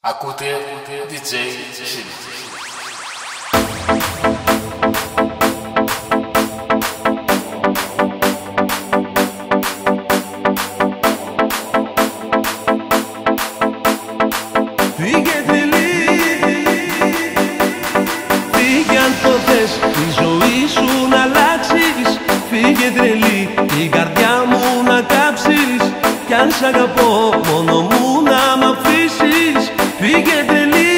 Ακούτε DJ Shield. Φύγε τρελή, φύγε αν το θες, τη ζωή σου να αλλάξεις. Φύγε τρελή, την καρδιά μου να κάψεις. Κι αν σ' αγαπώ μόνο μου να μ' αφήσεις. Φύγε τρελή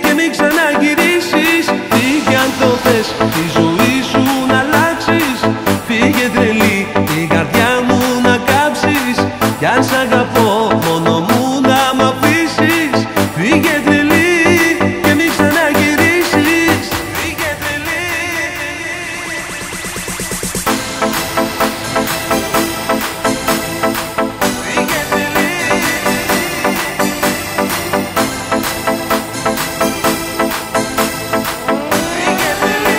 και μην ξαναγυρίσεις. Φύγε αν το θες, τη ζωή σου να αλλάξεις. Φύγε τρελή, την καρδιά μου να κάψεις. Κι αν σ' αγαπώ μόνο μου να μ' αφήσεις. Φύγε τρελή και μην ξαναγυρίσεις. Φύγε τρελή. Φύγε τρελή. Φύγε τρελή.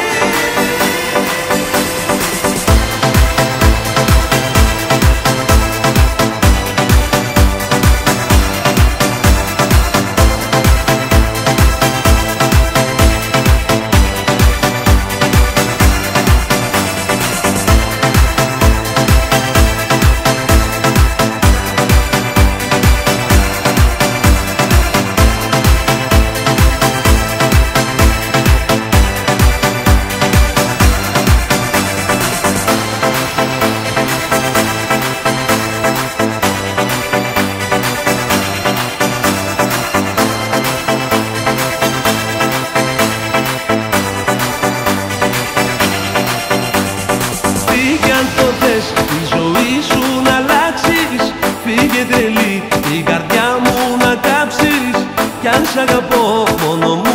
Τη ζωή σου να αλλάξεις. Φύγε τρελή, την καρδιά μου να κάψεις. Κι αν σ' αγαπώ μόνο μου